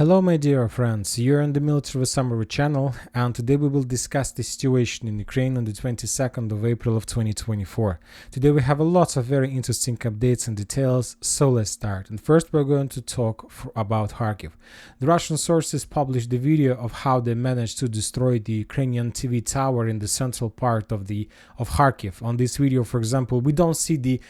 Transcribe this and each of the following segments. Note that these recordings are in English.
Hello my dear friends, you're on the Military Summary channel, and today we will discuss the situation in Ukraine on the 22nd of April of 2024. Today we have a lot of very interesting updates and details, so let's start. And first we're going to talk about Kharkiv. The Russian sources published the video of how they managed to destroy the Ukrainian TV tower in the central part of Kharkiv. On this video, for example, we don't see the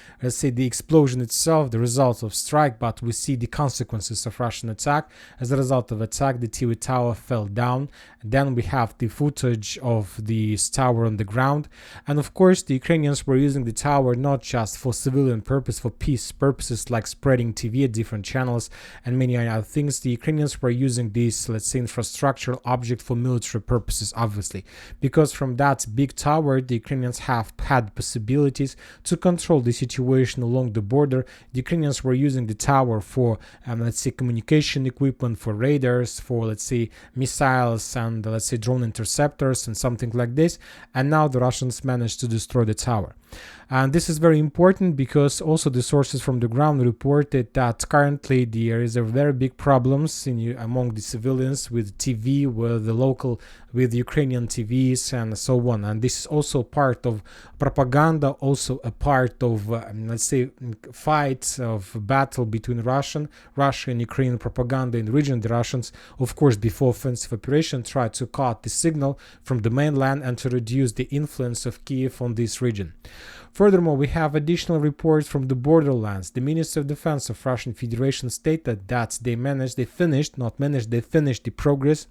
explosion itself, the result of strike, but we see the consequences of Russian attack. As a result of attack, the TV tower fell down. Then we have the footage of the tower on the ground. And of course, the Ukrainians were using the tower not just for civilian purpose, for peace purposes like spreading TV at different channels and many other things. The Ukrainians were using this, let's say, infrastructural object for military purposes, obviously. Because from that big tower, the Ukrainians have had possibilities to control the situation along the border. The Ukrainians were using the tower for, let's say, communication equipment, for radars, for, let's say, missiles and, let's say, drone interceptors and something like this. And now the Russians managed to destroy the tower. And this is very important because also the sources from the ground reported that currently there is a very big problems among the civilians with TV, with the Ukrainian TVs and so on. And this is also part of propaganda, also a part of, let's say, fight of battle between Russia and Ukrainian propaganda in the region. The Russians, of course, before offensive operation, tried to cut the signal from the mainland and to reduce the influence of Kiev on this region. Furthermore, we have additional reports from the borderlands. The Minister of Defense of Russian Federation stated that they finished the progress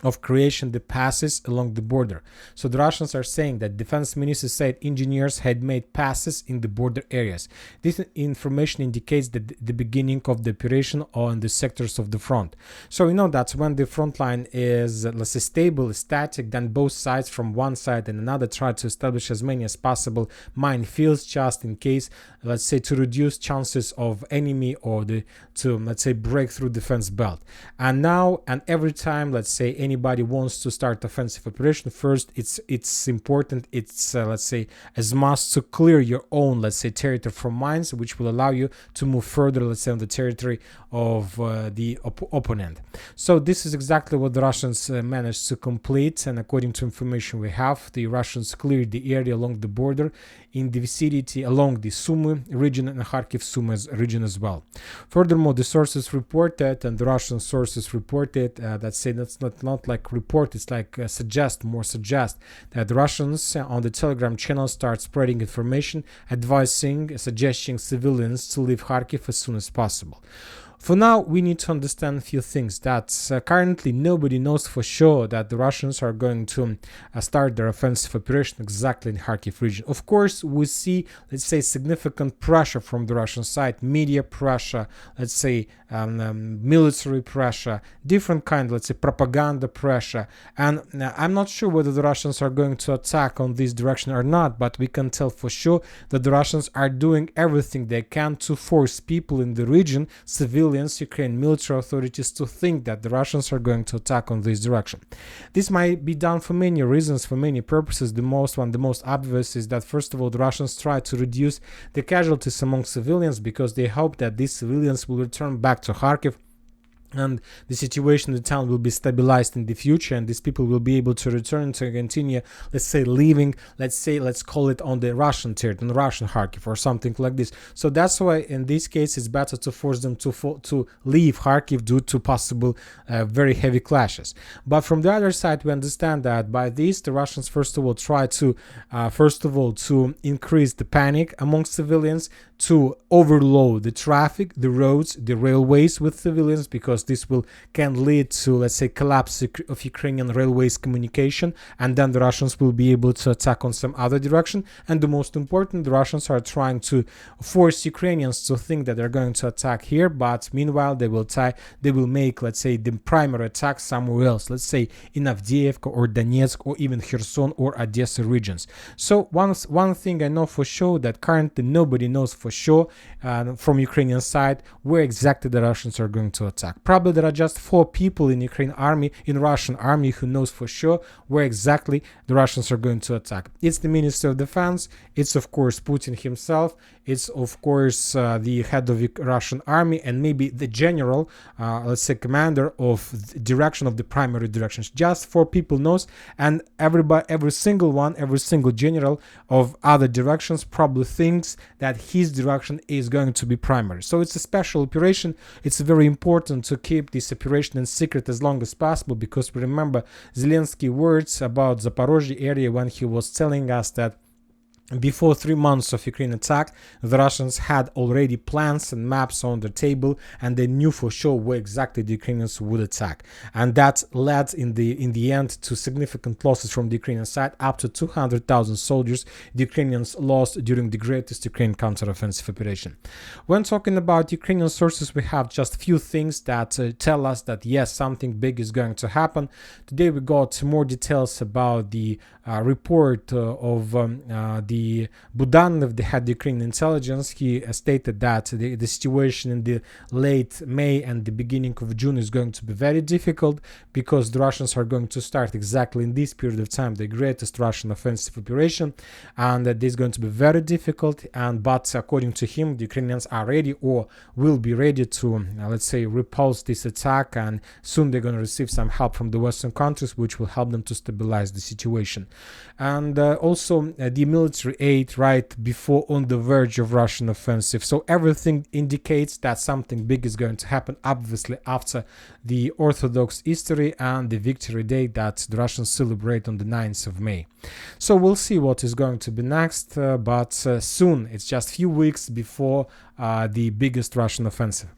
of creation the passes along the border. So the Russians are saying that defense minister said engineers had made passes in the border areas. This information indicates that the beginning of the operation on the sectors of the front. So we know that when the front line is, let's say, stable, static, then both sides from one side and another try to establish as many as possible minefields just in case, let's say, to reduce chances of enemy or to, let's say, break through defense belt. And now and every time, let's say, anybody wants to start offensive operation, first it's important, let's say, as must to clear your own, let's say, territory from mines, which will allow you to move further, let's say, on the territory of the opponent. So this is exactly what the Russians managed to complete, and according to information we have, the Russians cleared the area along the border in the vicinity along the Sumy region and Kharkiv Sumy region as well. Furthermore, the sources reported, and the Russian sources reported, that say that's not like report, it's like suggest that the Russians on the Telegram channel start spreading information, suggesting civilians to leave Kharkiv as soon as possible. For now, we need to understand a few things. That currently nobody knows for sure that the Russians are going to start their offensive operation exactly in Kharkiv region. Of course, we see, let's say, significant pressure from the Russian side, media pressure, let's say, military pressure, different kind, let's say, propaganda pressure. And I'm not sure whether the Russians are going to attack on this direction or not, but we can tell for sure that the Russians are doing everything they can to force people in the region, civilians, Ukrainian military authorities, to think that the Russians are going to attack on this direction. This might be done for many reasons, for many purposes. The most obvious is that, first of all, the Russians try to reduce the casualties among civilians because they hope that these civilians will return back to Kharkiv and the situation in the town will be stabilized in the future, and these people will be able to return to continue, let's say, living, let's call it on the Russian territory, on Russian Kharkiv or something like this. So that's why in this case it's better to force them to leave Kharkiv due to possible very heavy clashes. But from the other side, we understand that by this the Russians first of all try to to increase the panic among civilians, to overload the traffic, the roads, the railways with civilians, because this can lead to, let's say, collapse of Ukrainian railways communication, and then the Russians will be able to attack on some other direction. And the most important, the Russians are trying to force Ukrainians to think that they're going to attack here, but meanwhile they will make, let's say, the primary attack somewhere else, let's say in Avdiivka or Donetsk or even Kherson or Odessa regions. So one thing I know for sure, that currently nobody knows for sure from Ukrainian side where exactly the Russians are going to attack. Probably there are just 4 people in Russian army who knows for sure where exactly the Russians are going to attack. It's the Minister of Defense, it's of course Putin himself, it's of course the head of the Russian army, and maybe the general, let's say commander of the direction of the primary directions. Just 4 people knows, and every single general of other directions probably thinks that his direction is going to be primary. So it's a special operation. It's very important to keep this operation in secret as long as possible, because we remember Zelensky's words about Zaporozhye area when he was telling us that before 3 months of Ukraine attack, the Russians had already plans and maps on the table, and they knew for sure where exactly the Ukrainians would attack. And that led in the end to significant losses from the Ukrainian side. Up to 200,000 soldiers the Ukrainians lost during the greatest Ukrainian counteroffensive operation. When talking about Ukrainian sources, we have just few things that tell us that yes, something big is going to happen. Today we got more details about the report of the Budanov, the head of Ukrainian intelligence. He stated that the situation in the late May and the beginning of June is going to be very difficult, because the Russians are going to start exactly in this period of time the greatest Russian offensive operation, and that is going to be very difficult. But according to him, the Ukrainians are ready, or will be ready to let's say repulse this attack, and soon they're going to receive some help from the Western countries, which will help them to stabilize the situation. And also the military aid right before on the verge of Russian offensive. So everything indicates that something big is going to happen, obviously after the Orthodox Easter and the Victory Day that the Russians celebrate on the 9th of May. So we'll see what is going to be next, but soon, it's just few weeks before the biggest Russian offensive.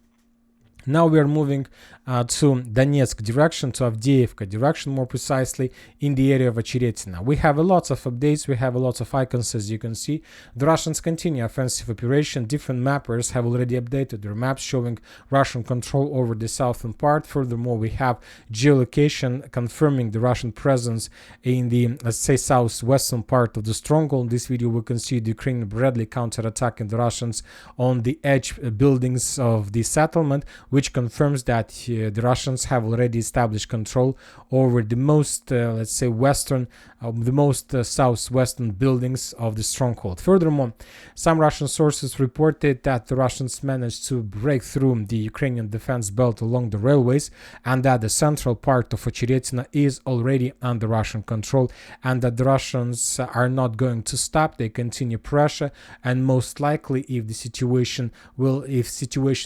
Now we are moving to Donetsk direction, to Avdiivka direction more precisely, in the area of Ocheretyne. We have a lot of updates, we have a lot of icons, as you can see. The Russians continue offensive operation. Different mappers have already updated their maps showing Russian control over the southern part. Furthermore, we have geolocation confirming the Russian presence in the, let's say, southwestern part of the stronghold. In this video we can see the Ukrainian Bradley counterattacking the Russians on the edge buildings of the settlement, which confirms that the Russians have already established control over the most, let's say, western, the most southwestern buildings of the stronghold. Furthermore, some Russian sources reported that the Russians managed to break through the Ukrainian defense belt along the railways, and that the central part of Ocheretyne is already under Russian control, and that the Russians are not going to stop. They continue pressure, and most likely, if situation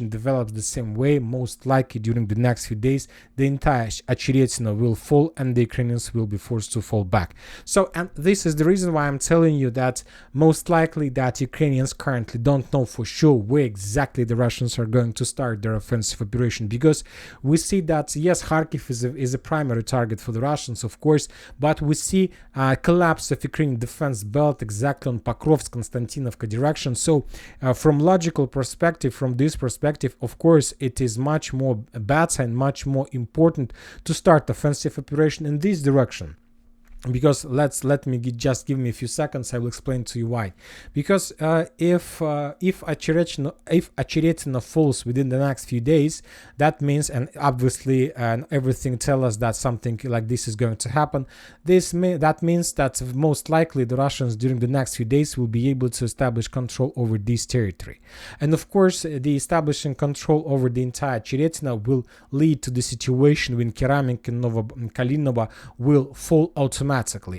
develops the same way, most likely during the next few days, the entire Ocheretyne will fall and the Ukrainians will be forced to fall back. So, and this is the reason why I'm telling you that most likely that Ukrainians currently don't know for sure where exactly the Russians are going to start their offensive operation, because we see that yes, Kharkiv is a primary target for the Russians, of course, but we see a collapse of Ukrainian defense belt exactly on Pokrovsk, Konstantinovka direction. So from logical perspective, from this perspective, of course, it is much more better and much more important to start offensive operation in this direction. Because just give me a few seconds, I will explain to you why. Because if Ocheretyne falls within the next few days, that means, and obviously everything tells us that something like this is going to happen, that means that most likely the Russians during the next few days will be able to establish control over this territory. And of course, the establishing control over the entire Ocheretyne will lead to the situation when Keramik and Kalinovo will fall automatically,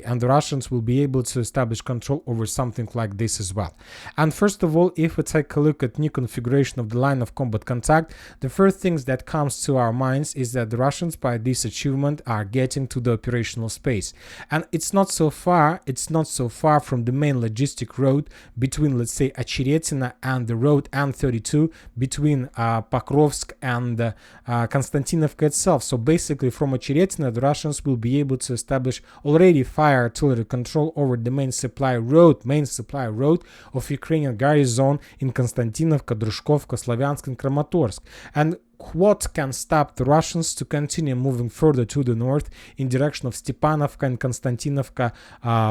and the Russians will be able to establish control over something like this as well. And first of all, if we take a look at new configuration of the line of combat contact, the first things that comes to our minds is that the Russians by this achievement are getting to the operational space, and it's not so far from the main logistic road between, let's say, Ocheretyne and the road N32 between Pokrovsk and Konstantinovka itself. So basically from Ocheretyne the Russians will be able to establish already fire artillery control over the main supply road of Ukrainian garrison in Konstantinovka, Drushkovka, Slavyansk and Kramatorsk. And what can stop the Russians to continue moving further to the north in direction of Stepanovka and Konstantinovka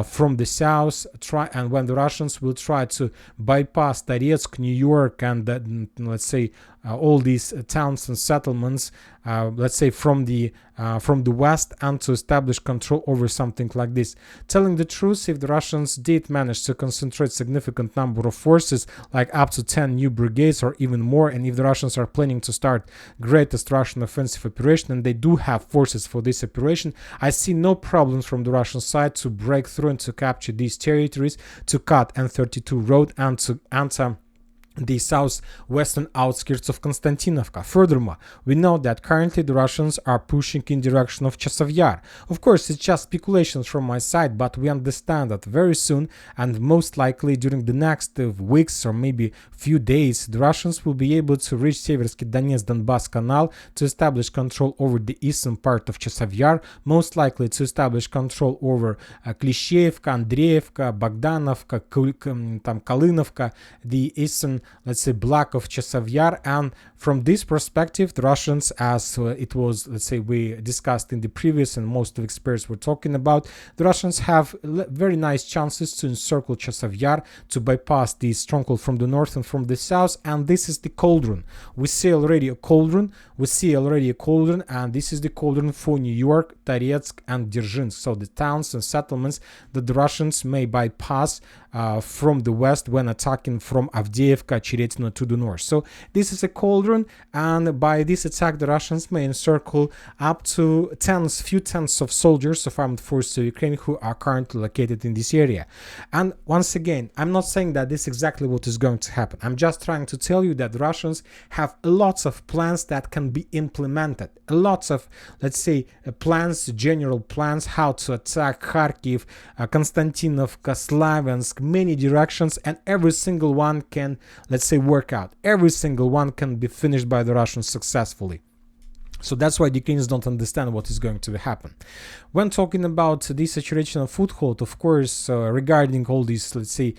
from the south, and when the Russians will try to bypass Toretsk, New York, and let's say all these towns and settlements, let's say from the west, and to establish control over something like this. Telling the truth, if the Russians did manage to concentrate significant number of forces, like up to 10 new brigades or even more, and if the Russians are planning to start greatest Russian offensive operation, and they do have forces for this operation, I see no problems from the Russian side to break through and to capture these territories, to cut N32 road and to enter the southwestern outskirts of Konstantinovka. Furthermore, we know that currently the Russians are pushing in direction of Chasiv Yar. Of course, it's just speculations from my side, but we understand that very soon, and most likely during the next weeks or maybe few days, the Russians will be able to reach Siversk Donetsk-Donbass canal to establish control over the eastern part of Chasiv Yar, most likely to establish control over Klishevka, Andreevka, Bogdanovka, Kalinovka, the eastern, let's say, block of Chasiv Yar. And from this perspective, the Russians, as it was, let's say, we discussed in the previous and most of experts were talking about, the Russians have very nice chances to encircle Chasiv Yar, to bypass the stronghold from the north and from the south. And this is the cauldron. We see already a cauldron, and this is the cauldron for New York, Toretsk, and Dzerzhinsk. So the towns and settlements that the Russians may bypass from the west when attacking from Avdiivka, Ocheretyne to the north. So this is a cauldron, and by this attack the Russians may encircle up to few tens of soldiers of armed forces of Ukraine who are currently located in this area. And once again, I'm not saying that this is exactly what is going to happen. I'm just trying to tell you that the Russians have lots of plans that can be implemented. Lots of, let's say, plans, general plans, how to attack Kharkiv, Konstantinovka, Slaviansk, many directions, and every single one can, let's say, work out. Every single one can be finished by the Russians successfully. So that's why the Ukrainians don't understand what is going to happen. When talking about this situation of foothold, of course, regarding all these, let's say,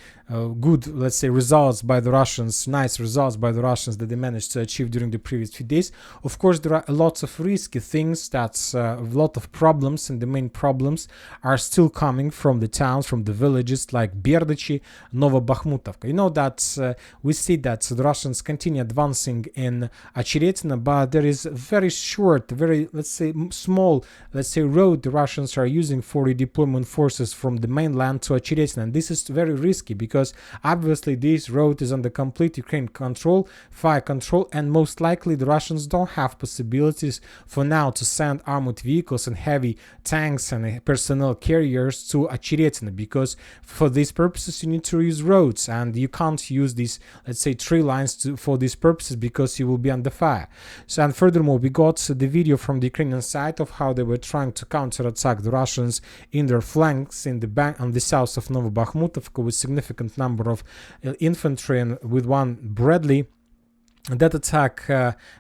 good, let's say, results by the Russians, nice results by the Russians that they managed to achieve during the previous few days, of course, there are lots of risky things, that's a lot of problems, and the main problems are still coming from the towns, from the villages like Berdychi, Novobakhmutovka. You know that we see that the Russians continue advancing in Ocheretyne, but there is very short, very, let's say, small, let's say, road the Russians are using for redeployment forces from the mainland to Ocheretyne, and this is very risky because obviously this road is under complete Ukraine control, fire control, and most likely the Russians don't have possibilities for now to send armored vehicles and heavy tanks and personnel carriers to Ocheretyne, because for these purposes you need to use roads, and you can't use these, let's say, tree lines for these purposes because you will be under fire. So, and furthermore, we got the video from the Ukrainian side of how they were trying to counterattack the Russians in their flanks in the bank on the south of Novobakhmutovka with significant number of infantry and with one Bradley. That attack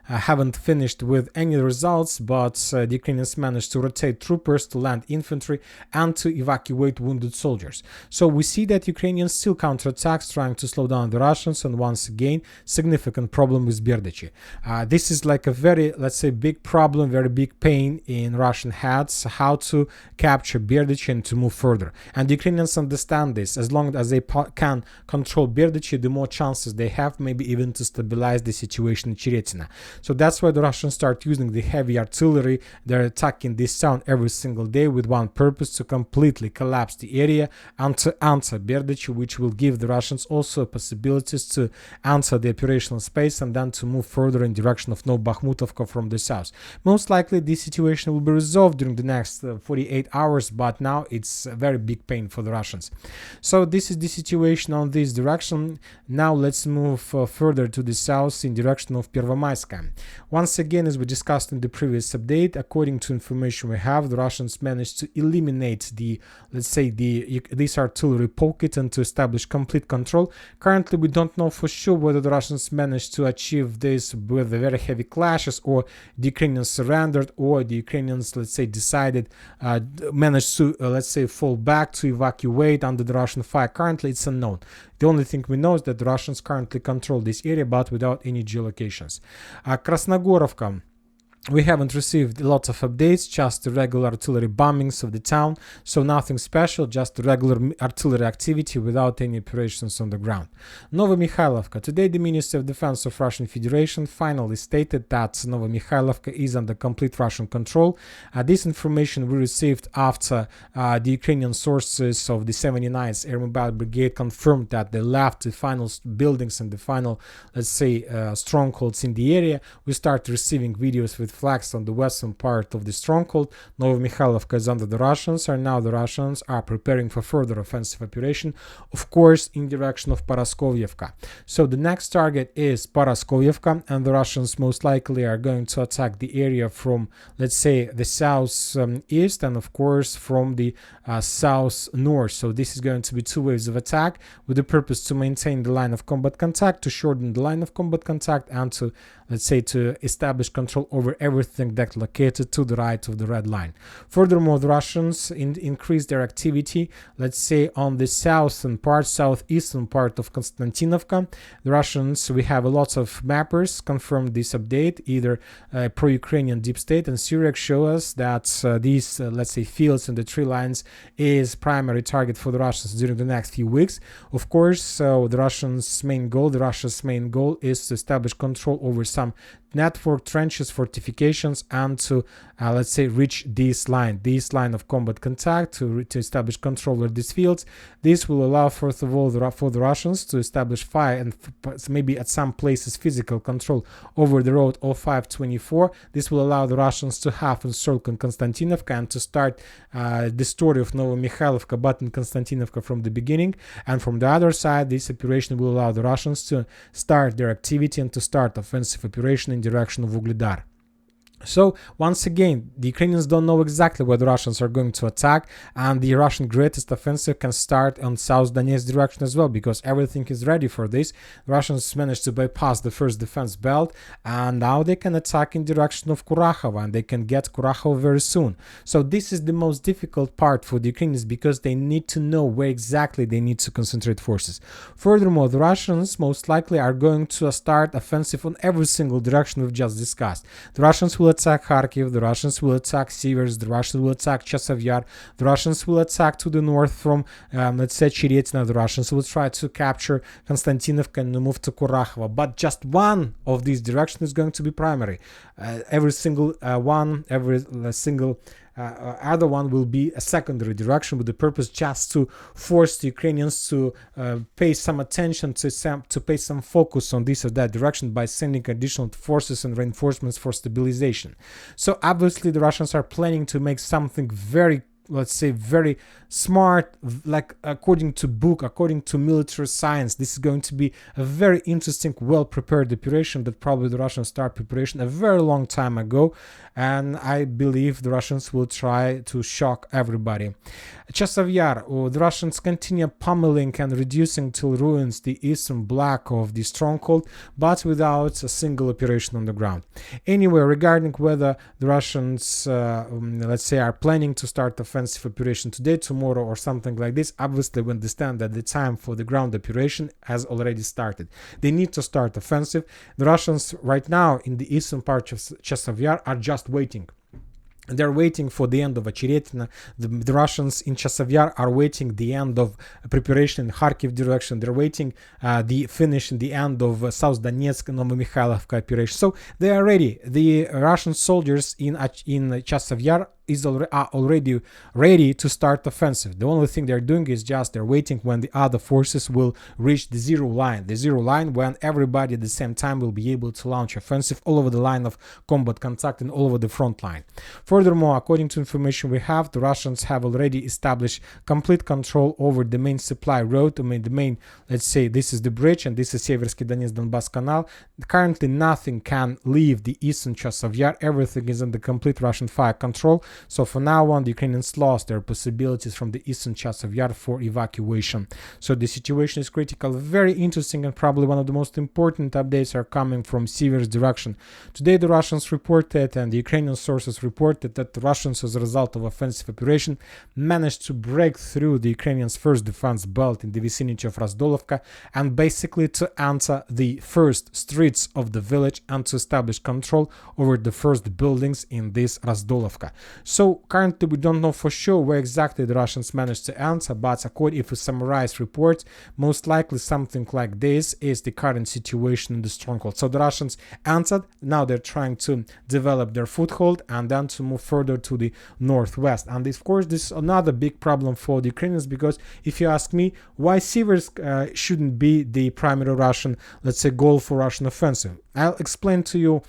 haven't finished with any results, but the Ukrainians managed to rotate troopers, to land infantry, and to evacuate wounded soldiers. So we see that Ukrainians still counterattacks, trying to slow down the Russians, and once again, significant problem with Berdychi. This is like a very, let's say, big problem, very big pain in Russian heads, how to capture Berdychi and to move further. And the Ukrainians understand this. As long as they can control Berdychi, the more chances they have, maybe even to stabilize the situation in Ocheretyne. So that's why the Russians start using the heavy artillery. They're attacking this town every single day with one purpose: to completely collapse the area and to enter Berdychi, which will give the Russians also possibilities to enter the operational space and then to move further in direction of Novobakhmutovka from the south. Most likely this situation will be resolved during the next 48 hours, but now it's a very big pain for the Russians. So this is the situation on this direction. Now let's move further to the south in direction of Pervomayska. Once again, as we discussed in the previous update, according to information we have, the Russians managed to eliminate the, let's say, this artillery pocket and to establish complete control. Currently, we don't know for sure whether the Russians managed to achieve this with very heavy clashes, or the Ukrainians surrendered, or the Ukrainians, let's say, managed to, let's say, fall back to evacuate under the Russian fire. Currently, it's unknown. The only thing we know is that the Russians currently control this area, but without any geolocations. Krasnogorovka. We haven't received lots of updates, just the regular artillery bombings of the town, so nothing special, just the regular artillery activity without any operations on the ground. Novomikhailivka. Today the Ministry of Defense of Russian Federation finally stated that Novomikhailivka is under complete Russian control. This information we received after the Ukrainian sources of the 79th Air Mobile Brigade confirmed that they left the final buildings and the final, let's say, strongholds in the area. We start receiving videos with flags on the western part of the stronghold. Novomikhailivka is under the Russians, and now the Russians are preparing for further offensive operation, of course, in direction of Paraskovyevka. So the next target is Paraskovyevka, and the Russians most likely are going to attack the area from, let's say, the south east, and of course from the south north. So this is going to be two waves of attack with the purpose to maintain the line of combat contact, to shorten the line of combat contact, and to, let's say, to establish control over everything that's located to the right of the red line. Furthermore, the Russians increase their activity, let's say, on the southeastern part of Konstantinovka. The Russians, we have a lot of mappers confirmed this update, either pro-Ukrainian deep state and Siversk show us that these, let's say, fields and the tree lines is primary target for the Russians during the next few weeks. Of course, so the Russia's main goal is to establish control over some network, trenches, fortifications, and to let's say reach this line of combat contact, to establish control over these fields. This will allow, first of all, for the Russians to establish fire and maybe at some places physical control over the road O524. This will allow the Russians to have encircled Konstantinovka and to start the story of Novomikhailivka but in Konstantinovka from the beginning. And from the other side, this operation will allow the Russians to start their activity and to start offensive operation in direction of Ugledar. So once again, the Ukrainians don't know exactly where the Russians are going to attack, and the Russian greatest offensive can start on South Donetsk direction as well, because everything is ready for this. The Russians managed to bypass the first defense belt, and now they can attack in direction of Kurakhova, and they can get Kurakhova very soon. So this is the most difficult part for the Ukrainians, because they need to know where exactly they need to concentrate forces. Furthermore, the Russians most likely are going to start offensive on every single direction we've just discussed. The Russians will attack Kharkiv, the Russians will attack Siversk, the Russians will attack Chasiv Yar, the Russians will attack to the north from, let's say, Ocheretyne, the Russians will try to capture Konstantinovka and move to Kurakhova. But just one of these directions is going to be primary. Every single other one will be a secondary direction, with the purpose just to force the Ukrainians to pay some attention, to pay some focus on this or that direction by sending additional forces and reinforcements for stabilization. So obviously the Russians are planning to make something very, let's say, very smart, like according to book, according to military science. This is going to be a very interesting, well-prepared operation that probably the Russians start preparation a very long time ago, and I believe the Russians will try to shock everybody. Chasiv Yar, the Russians continue pummeling and reducing till ruins the eastern block of the stronghold, but without a single operation on the ground. Anyway, regarding whether the Russians, let's say, are planning to start offensive operation today, tomorrow, or something like this, obviously we understand that the time for the ground operation has already started. They need to start offensive. The Russians right now in the eastern part of Chasiv Yar are just waiting. They're waiting for the end of Ocheretyne. The Russians in Chasiv Yar are waiting the end of preparation in Kharkiv direction. They're waiting the finish in the end of South Donetsk and Novomikhailivka operation. So they are ready. The Russian soldiers in Chasiv Yar are already ready to start offensive. The only thing they're doing is just they're waiting when the other forces will reach the zero line when everybody at the same time will be able to launch offensive all over the line of combat contact and all over the front line. Furthermore, according to information we have, the Russians have already established complete control over the main supply road. The main, let's say, this is the bridge and this is Siversk Donetsk-Donbass Canal. Currently nothing can leave the eastern Chasiv Yar. Everything is under complete Russian fire control. So for now on, the Ukrainians lost their possibilities from the eastern Chasiv Yar for evacuation. So the situation is critical, very interesting, and probably one of the most important updates are coming from Siversk direction. Today the Russians reported, and the Ukrainian sources reported, that the Russians, as a result of offensive operation, managed to break through the Ukrainians' first defense belt in the vicinity of Razdolovka and basically to enter the first streets of the village and to establish control over the first buildings in this Razdolovka. So currently we don't know for sure where exactly the Russians managed to enter, but according if we summarize reports, most likely something like this is the current situation in the stronghold. So the Russians entered, now they're trying to develop their foothold and then to move further to the northwest. And of course this is another big problem for the Ukrainians, because if you ask me, why Siversk shouldn't be the primary Russian, let's say, goal for Russian offensive, I'll explain to you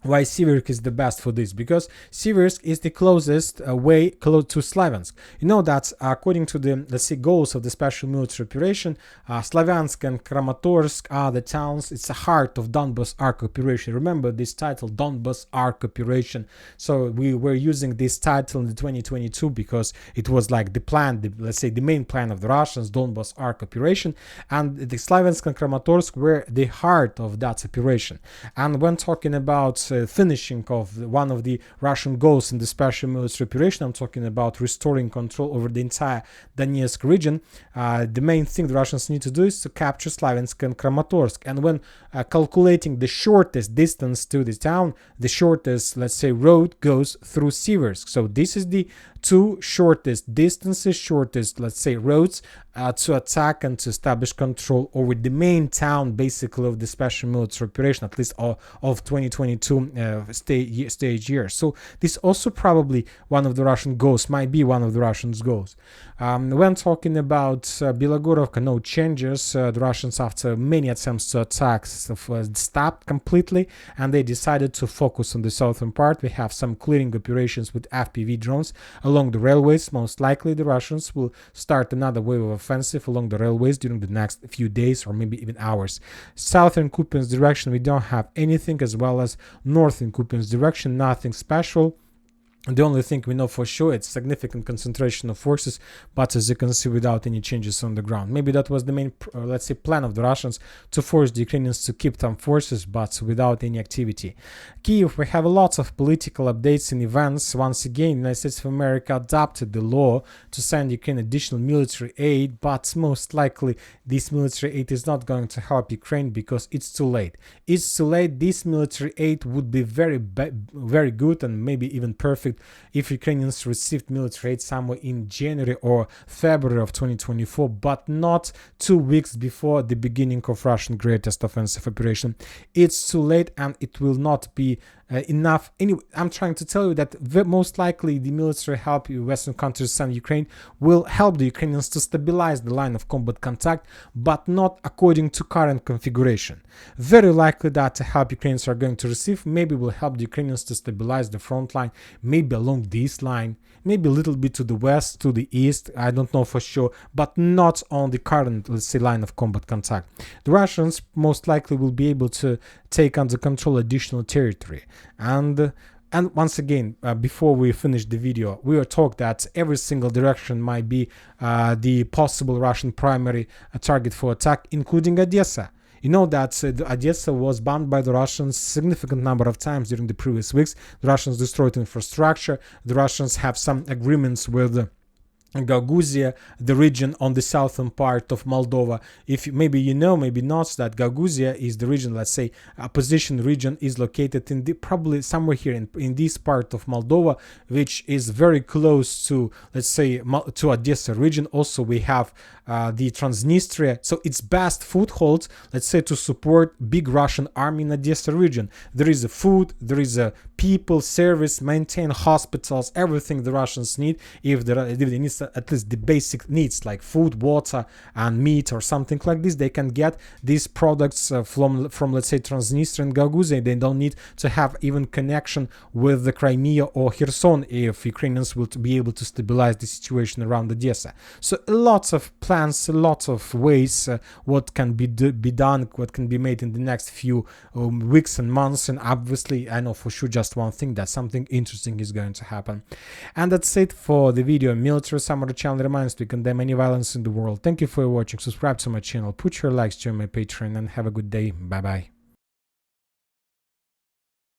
why Siversk is the best for this, because Siversk is the closest way close to Slaviansk. You know that according to the, let's say, goals of the special military operation, Slaviansk and Kramatorsk are the towns, it's the heart of Donbas Arc operation. Remember this title, Donbas Arc operation. So we were using this title in the 2022 because it was like the plan, let's say the main plan of the Russians, Donbas Arc operation, and the Slaviansk and Kramatorsk were the heart of that operation. And when talking about finishing of one of the Russian goals in the special military operation, I'm talking about restoring control over the entire Donetsk region. The main thing the Russians need to do is to capture Slaviansk and Kramatorsk. And when calculating the shortest distance to the town, the shortest, let's say, road goes through Siversk. So this is the two shortest distances, shortest, let's say, roads to attack and to establish control over the main town, basically, of the special military operation, at least of 2022 stage year. So this also probably one of the Russian goals, might be one of the Russians' goals. When talking about Bilogorovka, no changes. The Russians, after many attempts to attack, stopped completely, and they decided to focus on the southern part. We have some clearing operations with FPV drones along the railways. Most likely the Russians will start another wave of offensive along the railways during the next few days or maybe even hours. Southern Kupiansk direction, we don't have anything, as well as northern Kupiansk direction, nothing special. The only thing we know for sure, it's significant concentration of forces, but as you can see, without any changes on the ground. Maybe that was the main, let's say, plan of the Russians, to force the Ukrainians to keep some forces, but without any activity. Kyiv, we have lots of political updates and events. Once again, the United States of America adopted the law to send Ukraine additional military aid, but most likely this military aid is not going to help Ukraine because it's too late. It's too late. This military aid would be very good and maybe even perfect if Ukrainians received military aid somewhere in January or February of 2024, but not 2 weeks before the beginning of Russian greatest offensive operation. It's too late, and it will not be enough. Anyway, I'm trying to tell you that most likely the military help Western countries send Ukraine will help the Ukrainians to stabilize the line of combat contact, but not according to current configuration. Very likely that help Ukrainians are going to receive maybe will help the Ukrainians to stabilize the front line, maybe along this line, maybe a little bit to the west, to the east, I don't know for sure, but not on the current, let's say, line of combat contact. The Russians most likely will be able to take under control additional territory. And once again, before we finish the video, we were talked that every single direction might be the possible Russian primary target for attack, including Odessa. You know that Odessa was bombed by the Russians significant number of times during the previous weeks. The Russians destroyed infrastructure. The Russians have some agreements with Gagauzia, the region on the southern part of Moldova. If maybe you know, maybe not, that Gagauzia is the region, let's say, opposition region is located in the probably somewhere here in this part of Moldova, which is very close to, let's say, to Odessa region. Also, we have the Transnistria, so it's best footholds, let's say, to support big Russian army in Odessa region. There is a food, there is a people, service, maintain hospitals, everything the Russians need. If they need at least the basic needs like food, water, and meat or something like this. They can get these products from let's say Transnistria and Gagauzia. They don't need to have even connection with the Crimea or Kherson if Ukrainians will be able to stabilize the situation around Odessa. So lots of plans, lots of ways what can be done, what can be made in the next few weeks and months. And obviously I know for sure just one thing, that something interesting is going to happen. And that's it for the video. Military Summary channel reminds to condemn any violence in the world. Thank you for watching. Subscribe to my channel, put your likes, join my Patreon, and have a good day. Bye bye.